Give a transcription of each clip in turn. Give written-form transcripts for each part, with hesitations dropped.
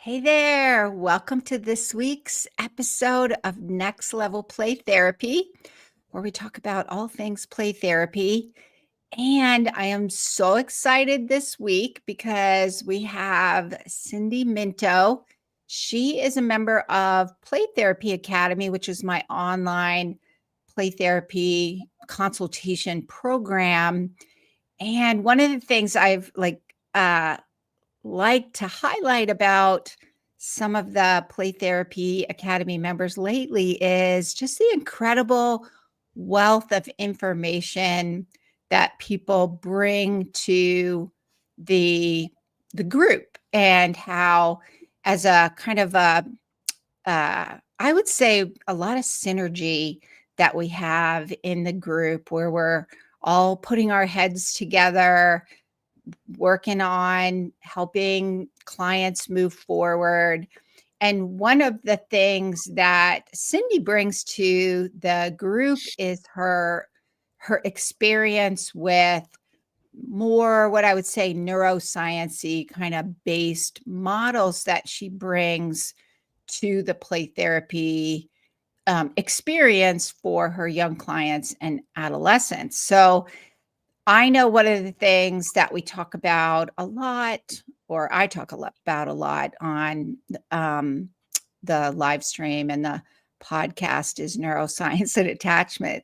Hey there, welcome to this week's episode of Next Level Play Therapy, where we talk about all things play therapy. And I am so excited this week because we have Cynthia Minto. She is a member of Play Therapy Academy, which is my online play therapy consultation program. And one of the things I've like to highlight about some of the Play Therapy Academy members lately is just the incredible wealth of information that people bring to the group, and how as a kind of I would say a lot of synergy that we have in the group, where we're all putting our heads together, working on helping clients move forward. And one of the things that Cindy brings to the group is her experience with more what I would say neuroscience-y kind of based models that she brings to the play therapy experience for her young clients and adolescents. So I know one of the things that we talk about a lot, or I talk about a lot on the live stream and the podcast, is neuroscience and attachment.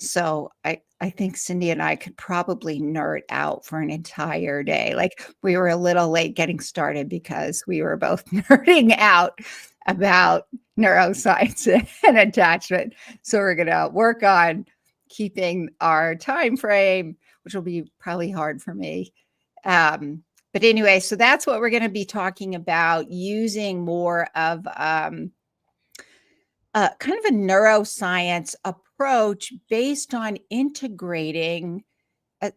So I think Cindy and I could probably nerd out for an entire day. Like, we were a little late getting started because we were both nerding out about neuroscience and attachment. So we're going to work on keeping our time frame, which will be probably hard for me. But anyway, so that's what we're going to be talking about, using more of kind of a neuroscience approach based on integrating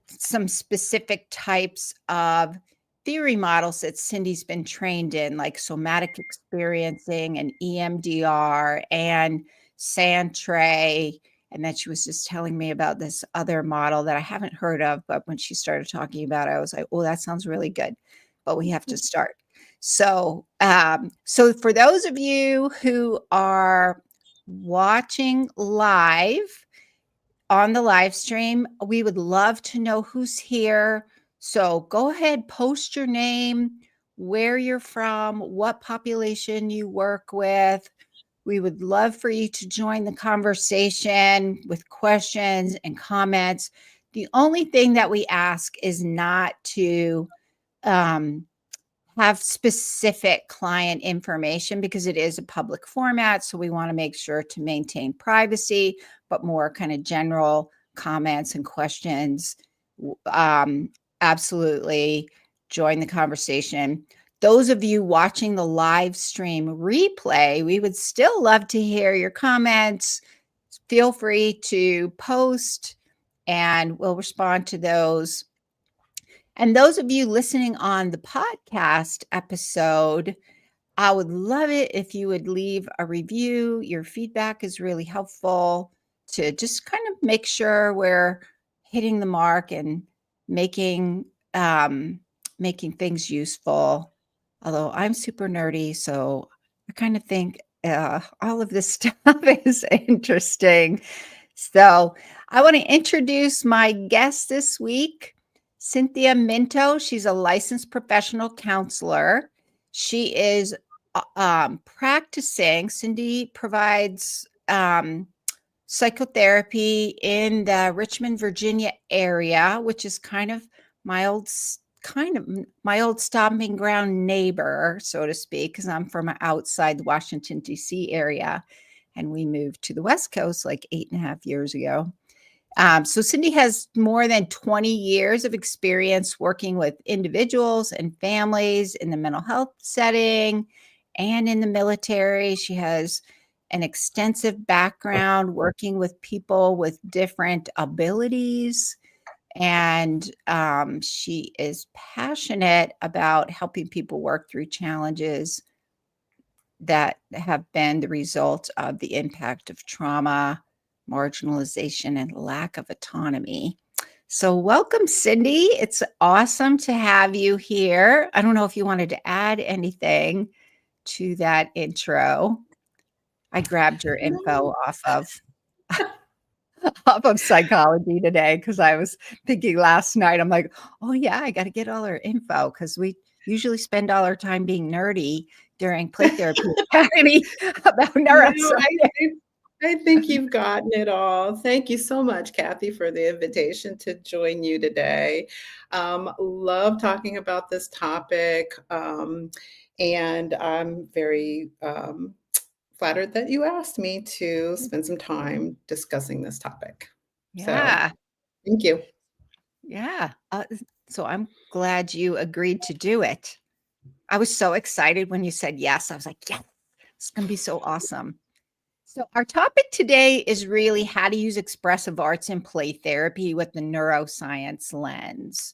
some specific types of theory models that Cindy's been trained in, like somatic experiencing and EMDR and Santre. And then she was just telling me about this other model that I haven't heard of, but when she started talking about it, I was like, oh, that sounds really good, but we have to start. So, so for those of you who are watching live on the live stream, we would love to know who's here. So go ahead, post your name, where you're from, what population you work with. We would love for you to join the conversation with questions and comments. The only thing that we ask is not to have specific client information, because it is a public format. So we want to make sure to maintain privacy, but more kind of general comments and questions. Absolutely join the conversation. Those of you watching the live stream replay, we would still love to hear your comments. Feel free to post and we'll respond to those. And those of you listening on the podcast episode, I would love it if you would leave a review. Your feedback is really helpful to just kind of make sure we're hitting the mark and making things useful. Although I'm super nerdy, so I kind of think all of this stuff is interesting. So I want to introduce my guest this week, Cynthia Minto. She's a licensed professional counselor. She is practicing. Cindy provides psychotherapy in the Richmond, Virginia area, which is kind of my old stomping ground neighbor, so to speak, because I'm from outside the Washington, D.C. area, and we moved to the West Coast like 8.5 years ago. So Cindy has more than 20 years of experience working with individuals and families in the mental health setting and in the military. She has an extensive background working with people with different abilities. And she is passionate about helping people work through challenges that have been the result of the impact of trauma, marginalization, and lack of autonomy. So welcome, Cindy. It's awesome to have you here. I don't know if you wanted to add anything. to that intro. I grabbed your info off of Psychology Today because I was thinking last night, I'm like, oh yeah, I got to get all our info because we usually spend all our time being nerdy during Play Therapy Academy about No, neuroscience. I think you've gotten it all. Thank you so much, Kathy, for the invitation to join you today. Love talking about this topic, and I'm very flattered that you asked me to spend some time discussing this topic. So, Yeah, thank you. yeah. So I'm glad you agreed to do it. I was so excited when you said yes. I was like, yeah, it's going to be so awesome. So, our topic today is really how to use expressive arts in play therapy with the neuroscience lens.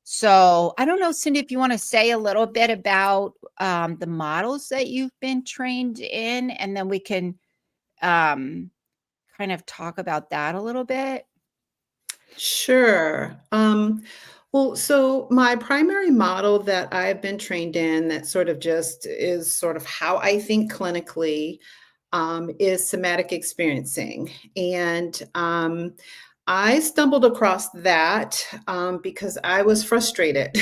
So, I don't know, Cindy, if you want to say a little bit about the models that you've been trained in, and then we can um, kind of talk about that a little bit. Sure. Well, so my primary model that I've been trained in that sort of just is sort of how I think clinically is somatic experiencing. And I stumbled across that because I was frustrated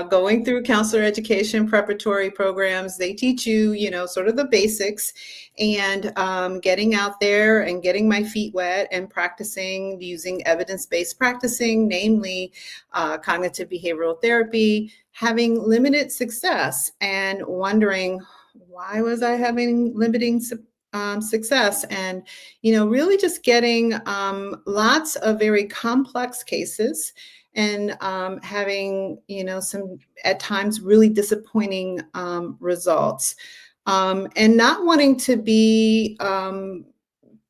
going through counselor education preparatory programs. They teach you, you know, sort of the basics, and getting out there and getting my feet wet and practicing using evidence-based practicing, namely cognitive behavioral therapy, having limited success and wondering why was I having limiting success, and you know, really just getting lots of very complex cases and having, you know, some at times really disappointing results, and not wanting to be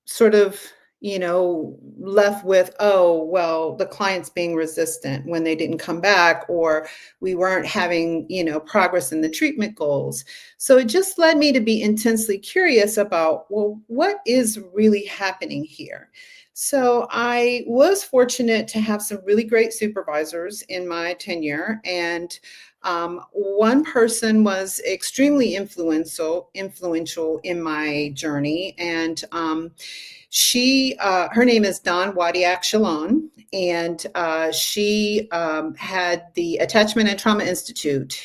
sort of, you know, left with, oh, well, the client's being resistant when they didn't come back, or we weren't having, you know, progress in the treatment goals. So it just led me to be intensely curious about, well, what is really happening here? So I was fortunate to have some really great supervisors in my tenure, and one person was extremely influential in my journey, and her name is Dawn Wadiak Shalon, and she had the Attachment and Trauma Institute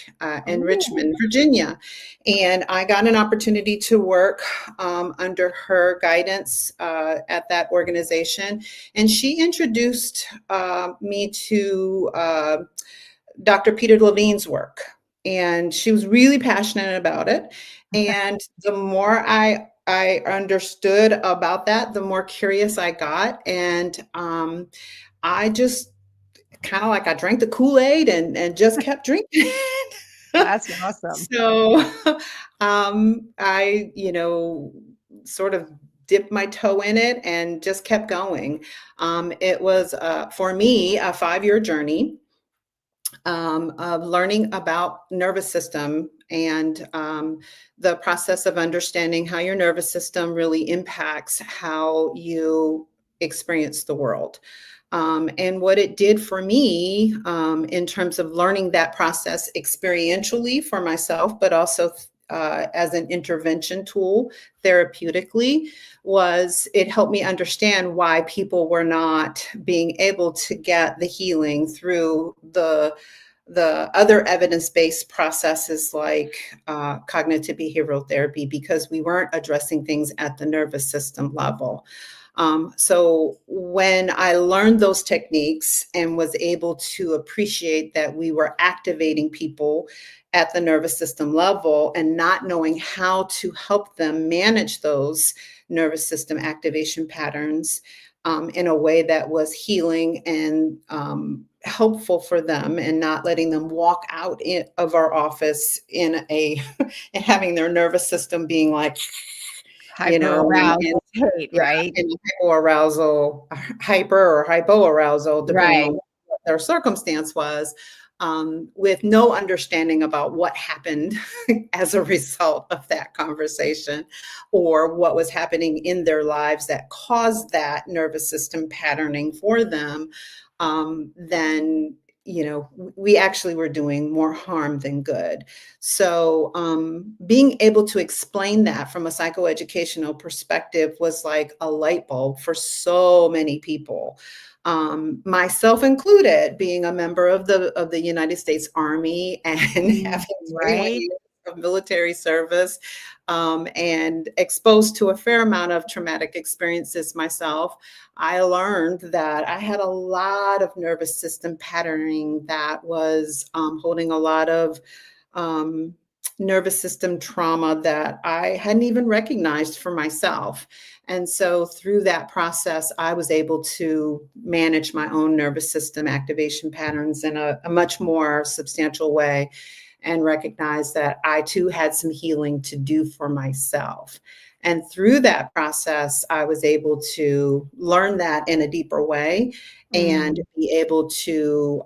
in Richmond, Virginia. And I got an opportunity to work under her guidance at that organization. And she introduced me to Dr. Peter Levine's work. And she was really passionate about it. And the more I understood about that, the more curious I got. And I just kind of like I drank the Kool-Aid and just kept drinking. That's awesome. So I, you know, sort of dipped my toe in it and just kept going. It was, for me, a 5-year journey of learning about nervous system and the process of understanding how your nervous system really impacts how you experience the world. And what it did for me in terms of learning that process experientially for myself, but also as an intervention tool therapeutically, was it helped me understand why people were not being able to get the healing through the other evidence-based processes like cognitive behavioral therapy, because we weren't addressing things at the nervous system level. So when I learned those techniques and was able to appreciate that we were activating people at the nervous system level and not knowing how to help them manage those nervous system activation patterns in a way that was healing and helpful for them, and not letting them walk out of our office in a and having their nervous system being like, you Hyper know, arousal state, yeah, right? in hypoarousal, hyper or hypoarousal, depending Right. on what their circumstance was, with no understanding about what happened as a result of that conversation, or what was happening in their lives that caused that nervous system patterning for them. Then we actually were doing more harm than good. So being able to explain that from a psychoeducational perspective was like a light bulb for so many people, myself included, being a member of the United States Army and having 21 Right. years of military service, and exposed to a fair amount of traumatic experiences myself. I learned that I had a lot of nervous system patterning that was holding a lot of um, nervous system trauma that I hadn't even recognized for myself. And so through that process, I was able to manage my own nervous system activation patterns in a much more substantial way, and recognize that I too had some healing to do for myself. And through that process, I was able to learn that in a deeper way and Mm. be able to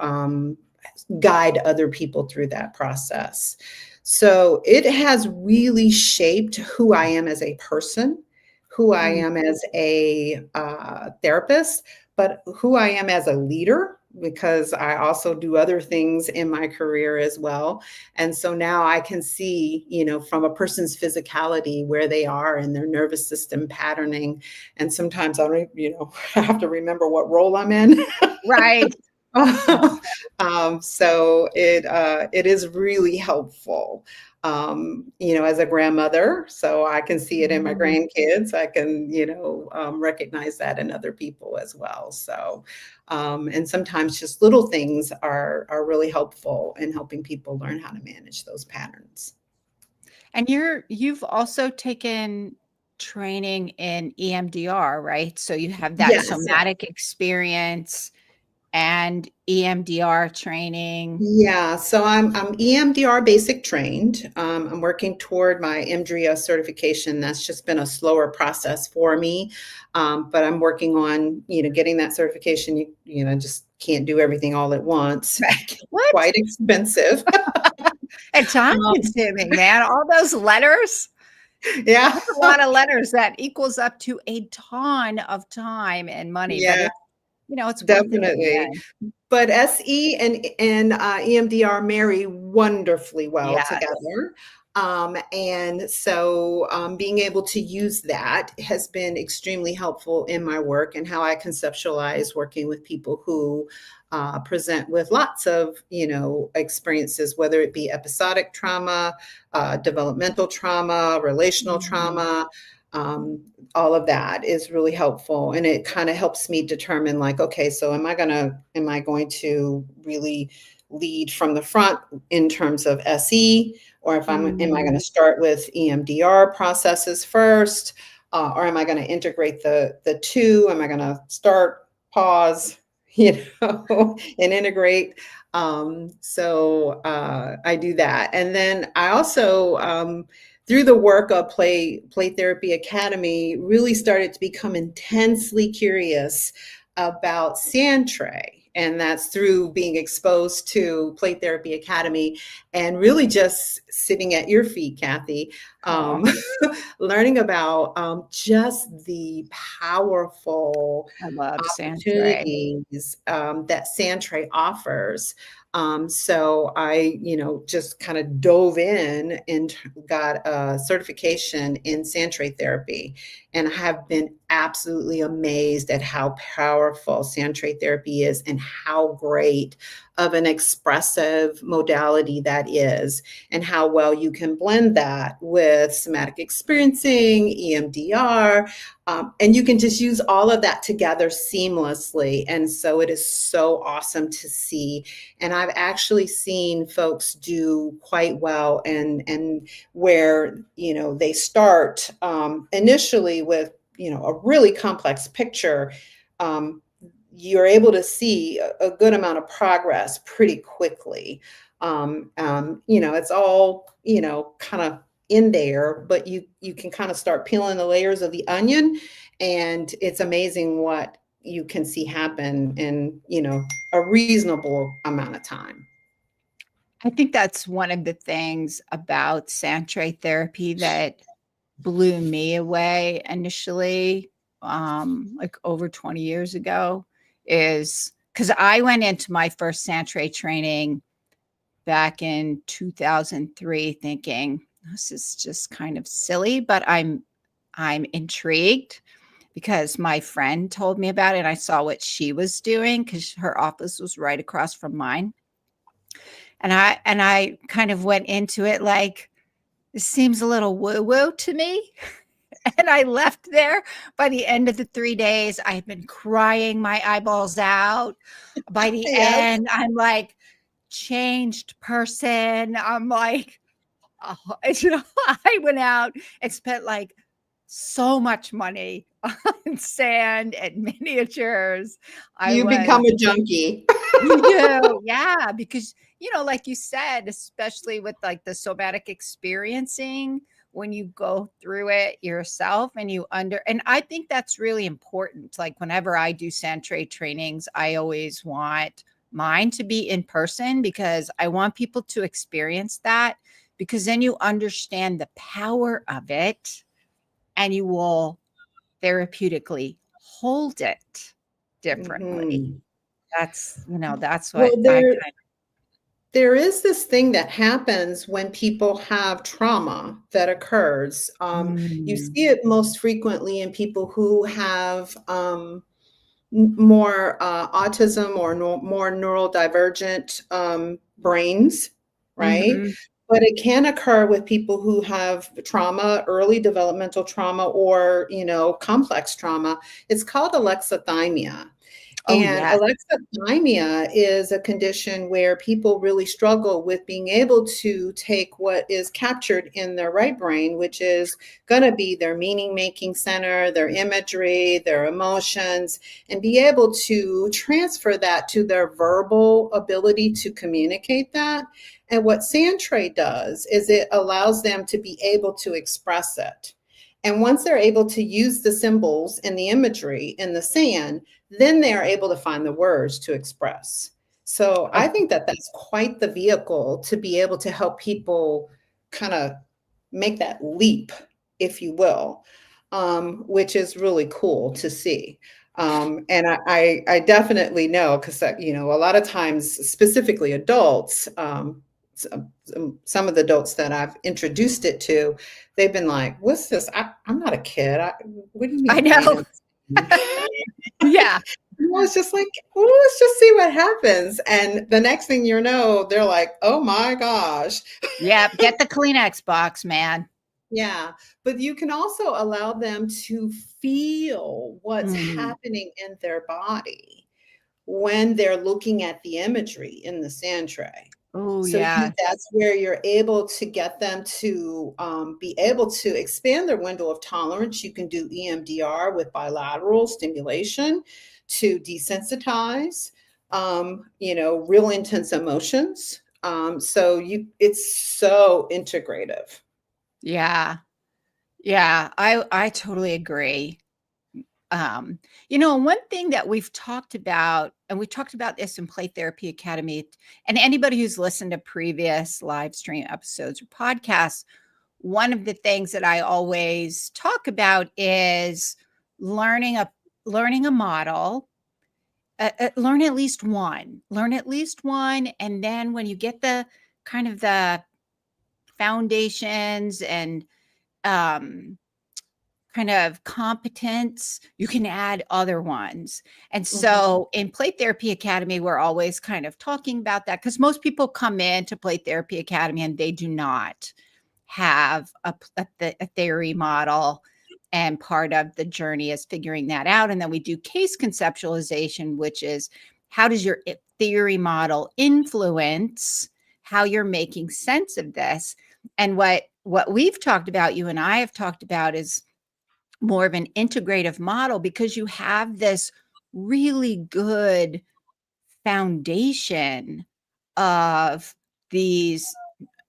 guide other people through that process. So it has really shaped who I am as a person, who I Mm. am as a therapist, but who I am as a leader, because I also do other things in my career as well. And so now I can see, from a person's physicality, where they are in their nervous system patterning. And sometimes I don't, I have to remember what role I'm in. Right. So it is really helpful, as a grandmother. So I can see it in my Mm. grandkids. I can, recognize that in other people as well. So, and sometimes just little things are really helpful in helping people learn how to manage those patterns. And you've also taken training in EMDR, right? So you have that Yes. somatic experience and EMDR training. Yeah, so I'm EMDR basic trained. I'm working toward my EMDR certification. That's just been a slower process for me, but I'm working on getting that certification. Just can't do everything all at once. It can be What? quite expensive. And time Um, consuming, man. All those letters. yeah, That's a lot of letters. That equals up to a ton of time and money, but yeah, it's worth it in the definitely. end. But SE and EMDR marry wonderfully well Yes. together. And so being able to use that has been extremely helpful in my work and how I conceptualize working with people who present with lots of, experiences, whether it be episodic trauma, developmental trauma, relational Mhm. trauma. Um, all of that is really helpful, and it kind of helps me determine, like, okay, so am I going to really lead from the front in terms of SE, or if am I going to Mm. start with EMDR processes first, or am I going to integrate the two? Am I going to start, pause, and integrate? So I do that, and then I also through the work of Play Therapy Academy, really started to become intensely curious about Sandtray. And that's through being exposed to Play Therapy Academy and really just sitting at your feet, Kathy, Aw, um, learning about just the powerful I love Sandray. opportunities that Sandtray offers. So I, just kind of dove in and got a certification in Sandtray therapy, and have been absolutely amazed at how powerful Sandtray therapy is and how great of an expressive modality that is, and how well you can blend that with somatic experiencing, EMDR, and you can just use all of that together seamlessly. And so it is so awesome to see. And I've actually seen folks do quite well, and where they start initially with a really complex picture. Um, you're able to see a good amount of progress pretty quickly. It's all kind of in there, but you can kind of start peeling the layers of the onion, and it's amazing what you can see happen in a reasonable amount of time. I think that's one of the things about Sandray therapy that blew me away initially, like over 20 years ago, is because I went into my first Santre training back in 2003 thinking this is just kind of silly, but I'm intrigued because my friend told me about it and I saw what she was doing because her office was right across from mine. And I kind of went into it like, this seems a little woo-woo to me. And I left there. By the end of the 3 days, I had been crying my eyeballs out. By the Yes. end, I'm like, changed person. I'm like, oh, I went out and spent like so much money on sand and miniatures. I You become was, a junkie. you do, yeah, because like you said, especially with like the somatic experiencing, when you go through it yourself and and I think that's really important. Like whenever I do Santre trainings, I always want mine to be in person because I want people to experience that, because then you understand the power of it and you will therapeutically hold it differently. Mhm. That's what Well, I there is this thing that happens when people have trauma that occurs. You Mm. see it most frequently in people who have more autism or more neurodivergent brains, right? Mhm. But it can occur with people who have trauma, early developmental trauma, or complex trauma. It's called alexithymia. Oh, And yes. alexithymia is a condition where people really struggle with being able to take what is captured in their right brain, which is going to be their meaning making center, their imagery, their emotions, and be able to transfer that to their verbal ability to communicate that. And what Sandtray does is it allows them to be able to express it. And once they're able to use the symbols and the imagery in the sand, then they are able to find the words to express. So I Oh, think that that's quite the vehicle to be able to help people kind of make that leap, if you will, which is really cool to see. And I definitely know because a lot of times, specifically adults, some of the adults that I've introduced it to, they've been like, "What's this? I'm not a kid. What do you I mean know. brain?" Yeah. I was just like, well, let's just see what happens. And the next thing you know, they're like, oh my gosh. Yeah, get the Kleenex box, man. Yeah. But you can also allow them to feel what's Mhm. happening in their body when they're looking at the imagery in the sand tray. Oh, So yeah. that's where you're able to get them to be able to expand their window of tolerance. You can do EMDR with bilateral stimulation to desensitize, real intense emotions. It's so integrative. Yeah. Yeah, I totally agree. One thing that we've talked about, and we talked about this in Play Therapy Academy, and anybody who's listened to previous live stream episodes or podcasts, one of the things that I always talk about is learning a learning a model. Learn at least one, and then when you get the kind of the foundations and um, kind of competence, you can add other ones. And Mhm. so in Play Therapy Academy, we're always kind of talking about that because most people come in to Play Therapy Academy and they do not have a theory model. And part of the journey is figuring that out. And then we do case conceptualization, which is how does your theory model influence how you're making sense of this? And what we've talked about, you and I have talked about, is more of an integrative model because you have this really good foundation of these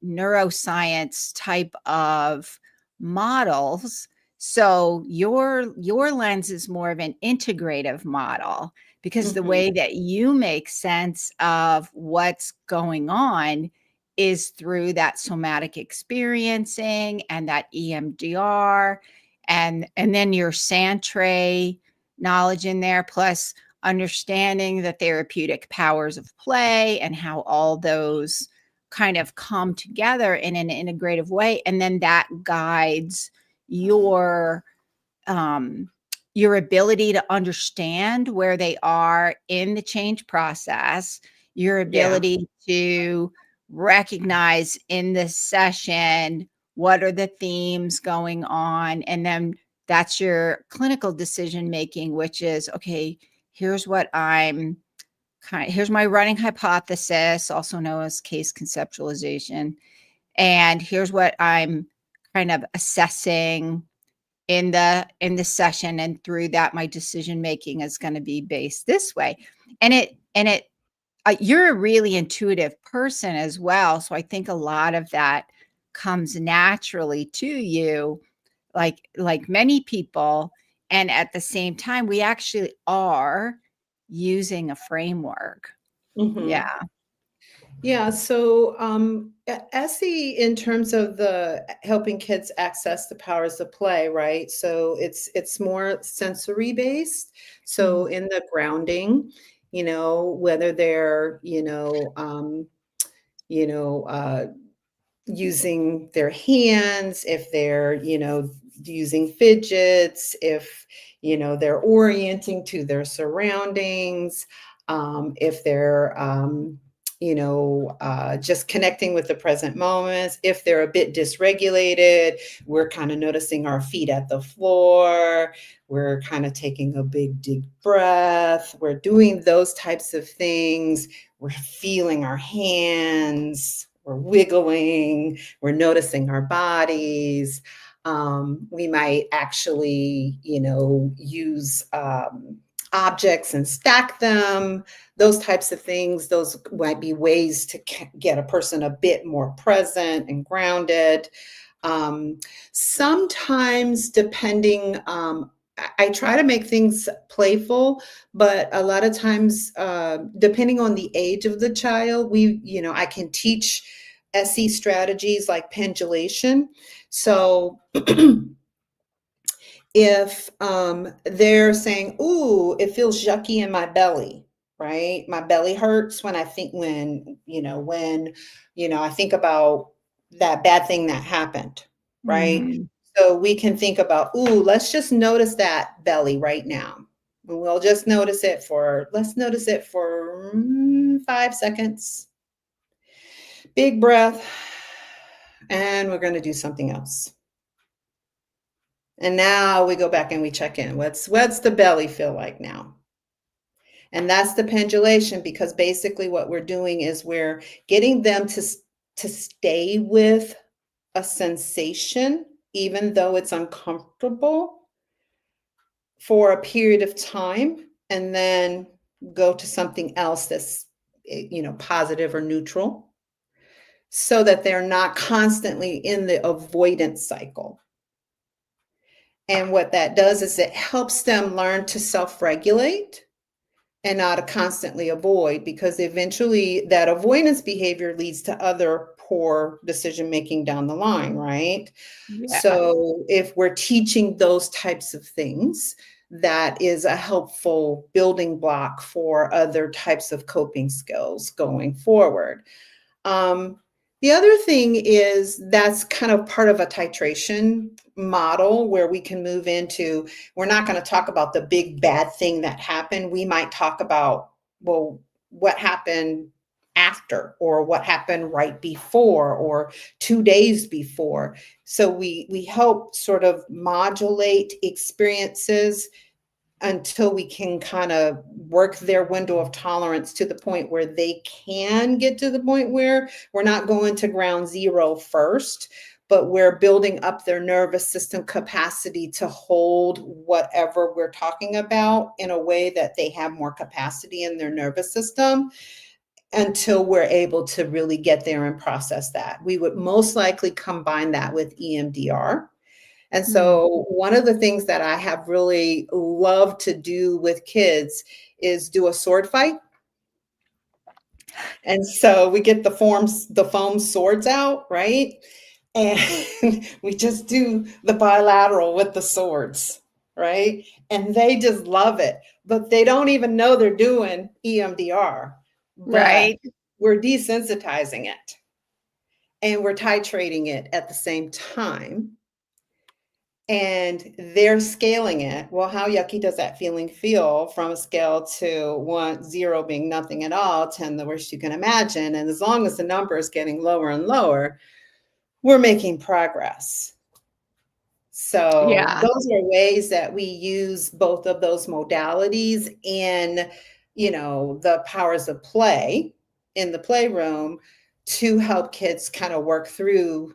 neuroscience type of models. So your lens is more of an integrative model because the Mhm. way that you make sense of what's going on is through that somatic experiencing and that EMDR and then your Santre knowledge in there, plus understanding the therapeutic powers of play and how all those kind of come together in an integrative way. And then that guides um, your ability to understand where they are in the change process, your Yeah. ability to recognize in this session what are the themes going on, and then that's your clinical decision making, which is, okay, here's what here's my running hypothesis, also known as case conceptualization, and here's what I'm kind of assessing in the session, and through that my decision making is going to be based this way. And it you're a really intuitive person as well, so I think a lot of that comes naturally to you, like many people. And at the same time, we actually are using a framework. Mhm. Yeah. Yeah, so SE in terms of the helping kids access the powers of play, right? So it's more sensory based. So Mm. in the grounding, whether they're, you know, uh, using their hands, if they're, using fidgets, if, they're orienting to their surroundings, if they're, just connecting with the present moments. If they're a bit dysregulated, we're kind of noticing our feet at the floor. We're kind of taking a big deep breath. We're doing those types of things. We're feeling our hands, we're wiggling, we're noticing our bodies. We might actually, use objects and stack them, those types of things. Those might be ways to get a person a bit more present and grounded. Um, Sometimes, depending, I try to make things playful, but a lot of times, depending on the age of the child, I can teach SE strategies like pendulation. So if they're saying, "Ooh, it feels yucky in my belly," right? My belly hurts when I think I think about that bad thing that happened, right? Mhm. So we can think about, "Ooh, let's just notice that belly right now." And we'll just let's notice it for 5 seconds. Big breath. And we're going to do something else. And now we go back and we check in. What's the belly feel like now? And that's the pendulation, because basically what we're doing is we're getting them to stay with a sensation, even though it's uncomfortable, for a period of time, and then go to something else that's positive or neutral, so that they're not constantly in the avoidance cycle. And what that does is it helps them learn to self-regulate and not to constantly avoid, because eventually that avoidance behavior leads to other poor decision making down the line, right? Yeah. So if we're teaching those types of things, that is a helpful building block for other types of coping skills going forward. Um, the other thing is that's kind of part of a titration model where we can move into, we're not going to talk about the big bad thing that happened. We might talk about, well, what happened after, or what happened right before, or 2 days before. So we help sort of modulate experiences until we can kind of work their window of tolerance to the point where they can get to the point where we're not going to ground zero first, but we're building up their nervous system capacity to hold whatever we're talking about in a way that they have more capacity in their nervous system, until we're able to really get there and process that. We would most likely combine that with EMDR. And Mm. so one of the things that I have really loved to do with kids is do a sword fight. And so we get the foam swords out, right? And we just do the bilateral with the swords. right? And they just love it, but they don't even know they're doing EMDR, but Right. we're desensitizing it and we're titrating it at the same time. And they're scaling it. Well, how yucky does that feeling feel from a scale to 1, 0 being nothing at all, 10 the worst you can imagine? And as long as the number is getting lower and lower, we're making progress. So Yeah. those are ways that we use both of those modalities in, the powers of play in the playroom to help kids kind of work through,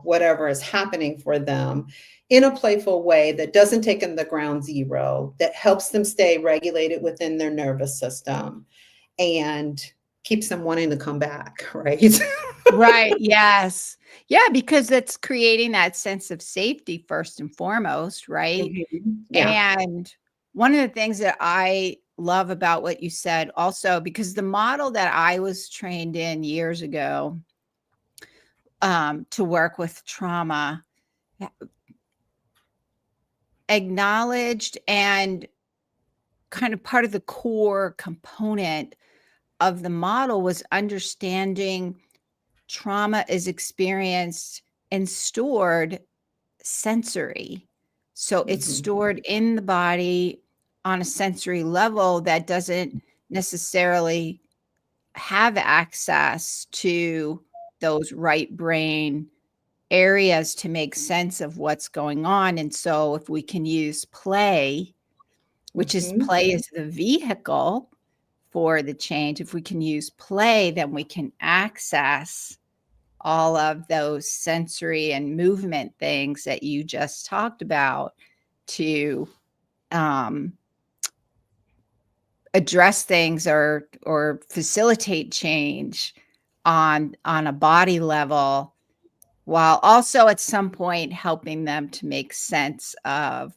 whatever is happening for them in a playful way that doesn't take them to ground zero, that helps them stay regulated within their nervous system and keeps them wanting to come back, right? Right. Yes. Yeah, because it's creating that sense of safety first and foremost, right? Mhm. Yeah. And one of the things that I love about what you said also, because the model that I was trained in years ago, to work with trauma, acknowledged and kind of part of the core component of the model was understanding trauma is experienced and stored sensory. So it's Mhm. stored in the body on a sensory level that doesn't necessarily have access to those right brain areas to make sense of what's going on. And so if we can use play, which is Mhm. play is the vehicle for the change, if we can use play, then we can access all of those sensory and movement things that you just talked about to um, address things or facilitate change on a body level, while also at some point helping them to make sense of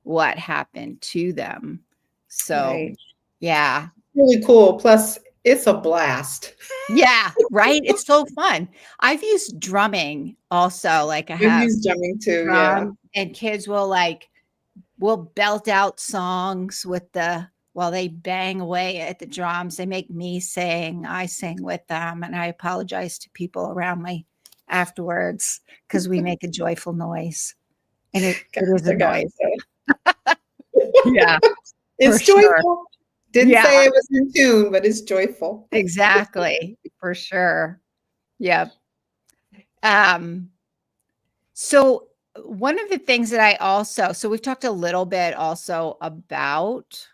what happened to them. So, Right. yeah. Really cool. Plus, it's a blast. Yeah, right? It's so fun. I've used drumming also, like I I've have used drumming too, yeah. drums and kids will belt out songs with the while they bang away at the drums. They make me sing, I sing with them, and I apologize to people around me afterwards because we make a joyful noise, and it is a Gotcha, noise. gotcha. Yeah, for It's sure. joyful. Didn't Yeah, say it was in tune, but it's joyful. exactly, for sure. Yep. Um, so one of the things that I also so we've talked a little bit also about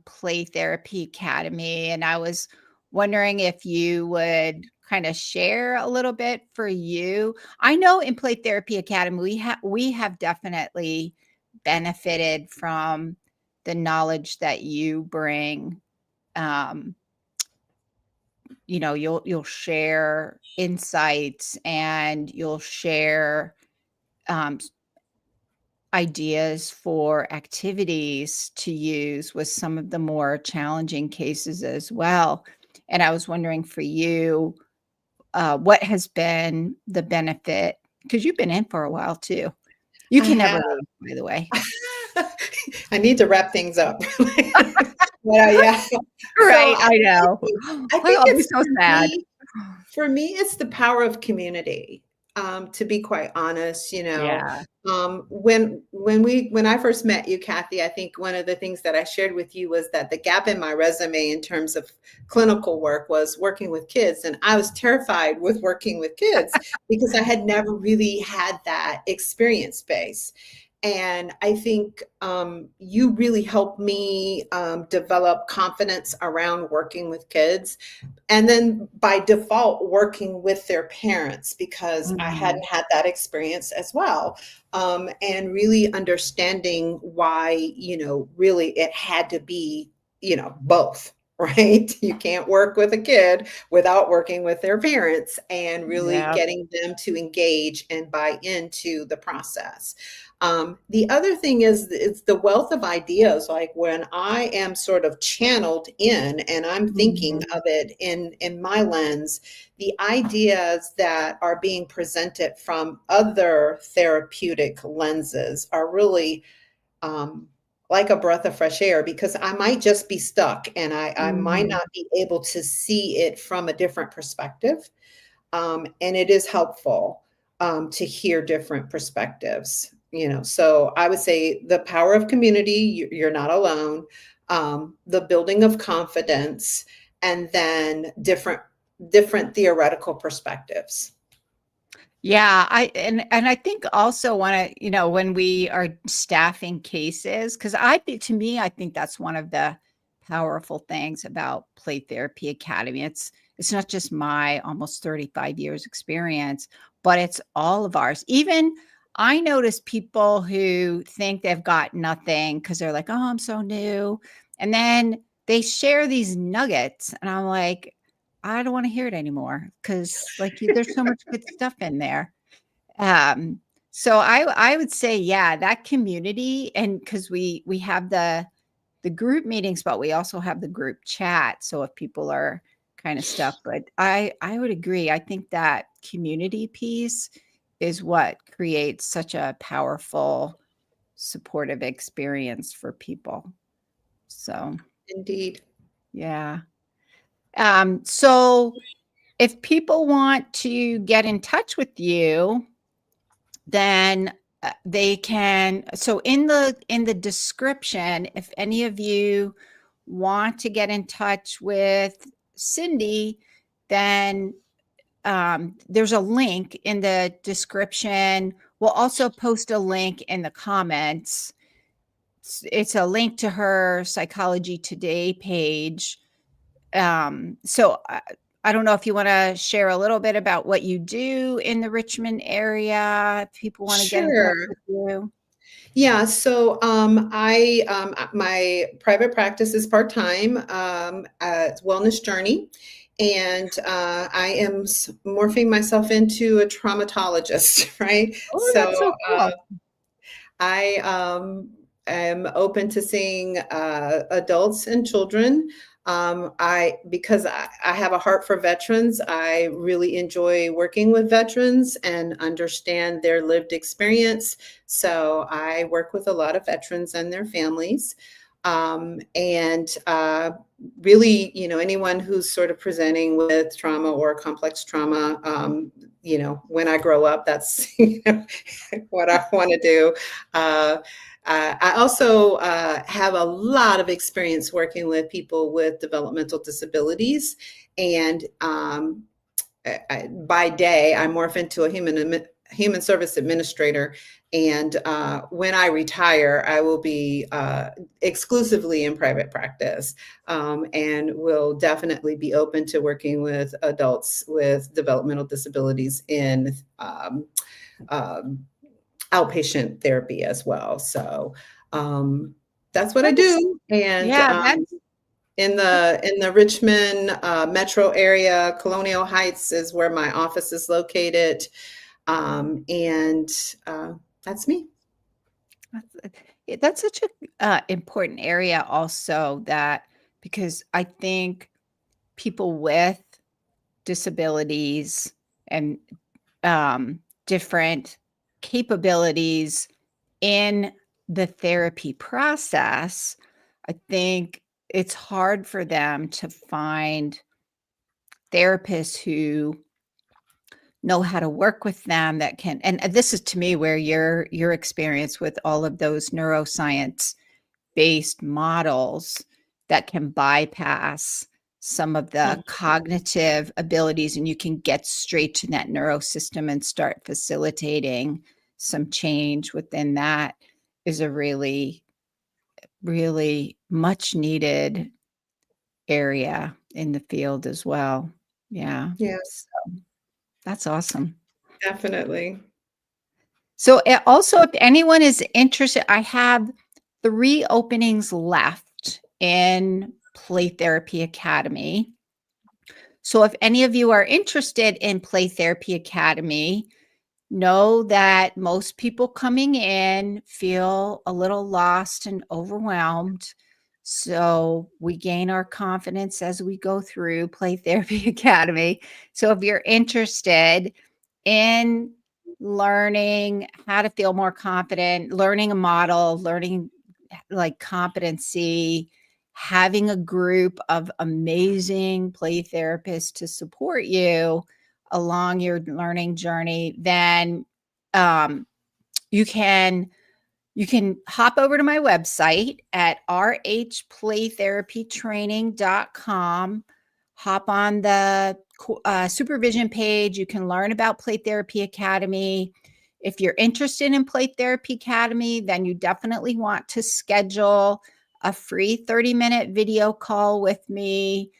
Play Therapy Academy, and I was wondering if you would kind of share a little bit for you. I know in Play Therapy Academy we have definitely benefited from the knowledge that you bring. Um, you'll share insights and you'll share um, ideas for activities to use with some of the more challenging cases as well. And I was wondering for you, what has been the benefit? Because you've been in for a while too. You I can never have. leave, by the way. I need to wrap things up. But, yeah. So Right, I know. I think I'll be it's so sad. for me, it's the power of community. To be quite honest, Yeah. when I first met you, Kathy, I think one of the things that I shared with you was that the gap in my resume in terms of clinical work was working with kids, and I was terrified with working with kids because I had never really had that experience base. And I think you really helped me develop confidence around working with kids. And then by default, working with their parents because I Mhm. hadn't had that experience as well. And really understanding why, really it had to be, both. Right? You can't work with a kid without working with their parents and really Yep. getting them to engage and buy into the process. The other thing is it's the wealth of ideas. Like when I am sort of channeled in and I'm thinking Mhm. of it in my lens, the ideas that are being presented from other therapeutic lenses are really like a breath of fresh air, because I might just be stuck and I might Mhm. not be able to see it from a different perspective. And it is helpful to hear different perspectives. So I would say the power of community, you're not alone, the building of confidence, and then different theoretical perspectives. Yeah, and I think also when we are staffing cases, because to me, I think that's one of the powerful things about Play Therapy Academy. It's not just my almost 35 years experience, but it's all of ours. Even I notice people who think they've got nothing because they're like, "Oh, I'm so new," and then they share these nuggets, and I'm like, I don't want to hear it anymore because there's so much good stuff in there. Um, so I would say, yeah, that community, and because we have the group meetings, but we also have the group chat. So if people are kind of stuff, but I would agree. I think that community piece is what creates such a powerful, supportive experience for people. So Indeed. yeah. So if people want to get in touch with you, then they can. So in the description, if any of you want to get in touch with Cindy, then there's a link in the description. We'll also post a link in the comments. It's a link to her Psychology Today page. I don't know if you want to share a little bit about what you do in the Richmond area, if people want to get in touch Sure. with you. Yeah, so my private practice is part-time, it's Wellness Journey, and I am morphing myself into a traumatologist, right? Oh, So that's so cool. I am open to seeing adults and children. Because I have a heart for veterans, I really enjoy working with veterans and understand their lived experience. So I work with a lot of veterans and their families. And really, anyone who's sort of presenting with trauma or complex trauma, when I grow up, that's what I want to do. Uh, I also have a lot of experience working with people with developmental disabilities. And by day, I morph into a human service administrator. And when I retire, I will be exclusively in private practice, and will definitely be open to working with adults with developmental disabilities in um, outpatient therapy as well. So that's what I That is, do. And yeah, in that's the Richmond metro area, Colonial Heights is where my office is located, and that's me. that's such a important area also, that because I think people with disabilities and different capabilities in the therapy process, I think it's hard for them to find therapists who know how to work with them, that can, and this is to me where your experience with all of those neuroscience based models that can bypass some of the Mm. cognitive abilities, and you can get straight to that neurosystem and start facilitating some change within that, is a really, really much needed area in the field as well. Yeah. Yeah, So that's awesome. definitely. So also, if anyone is interested, I have 3 openings left in Play Therapy Academy. So if any of you are interested in Play Therapy Academy, know that most people coming in feel a little lost and overwhelmed. So we gain our confidence as we go through Play Therapy Academy. So if you're interested in learning how to feel more confident, learning a model, learning like competency, having a group of amazing play therapists to support you along your learning journey, then you can hop over to my website at rhplaytherapytraining.com. Hop on the supervision page. You can learn about Play Therapy Academy. If you're interested in Play Therapy Academy, then you definitely want to schedule a free 30-minute video call with me.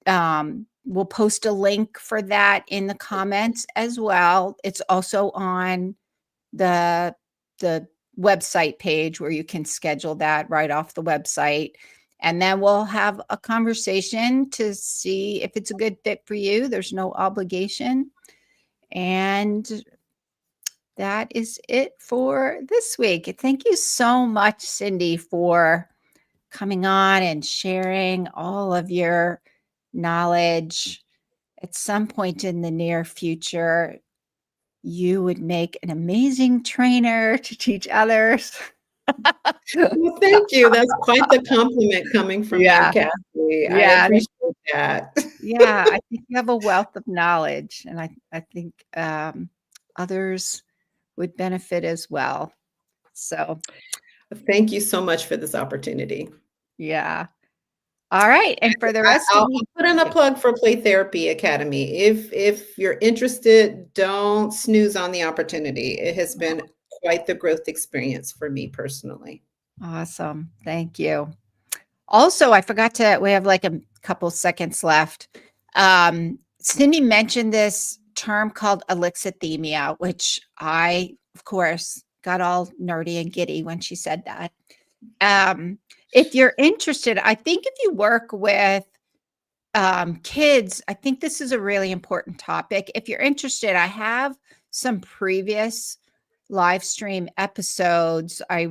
We'll post a link for that in the comments as well. It's also on the website page where you can schedule that right off the website. And then we'll have a conversation to see if it's a good fit for you. There's no obligation. And that is it for this week. Thank you so much, Cindy, for coming on and sharing all of your knowledge. At some point in the near future, you would make an amazing trainer to teach others. Well, thank you. That's quite the compliment coming from you, Yeah. Kathy. I Yeah. appreciate that. Yeah. I think you have a wealth of knowledge, and I think others would benefit as well. So, Thank you so much for this opportunity. yeah. All right. And for the rest of I'll you, put in a plug for Play Therapy Academy. If you're interested, don't snooze on the opportunity. It has been quite the growth experience for me personally. awesome. Thank you. Also, I forgot to, we have like a couple seconds left. Cindy mentioned this term called alexithymia, which I, of course, got all nerdy and giddy when she said that. If you're interested, I think if you work with kids, I think this is a really important topic. If you're interested, I have some previous live stream episodes. I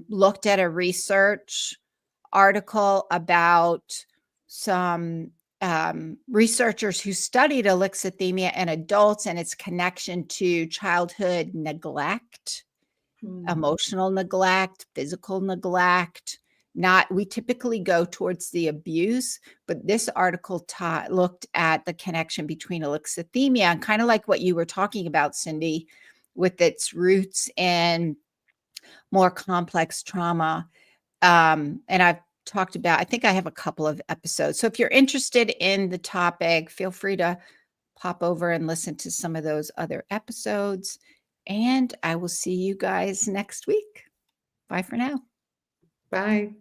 looked at a research article about some researchers who studied alexithymia in adults and its connection to childhood neglect, emotional neglect, physical neglect. Not, we typically go towards the abuse, but this article looked at the connection between alexithymia and kind of like what you were talking about, Cindy, with its roots in more complex trauma. And I've talked about, I think I have a couple of episodes. So if you're interested in the topic, feel free to pop over and listen to some of those other episodes. And I will see you guys next week. Bye for now. Bye.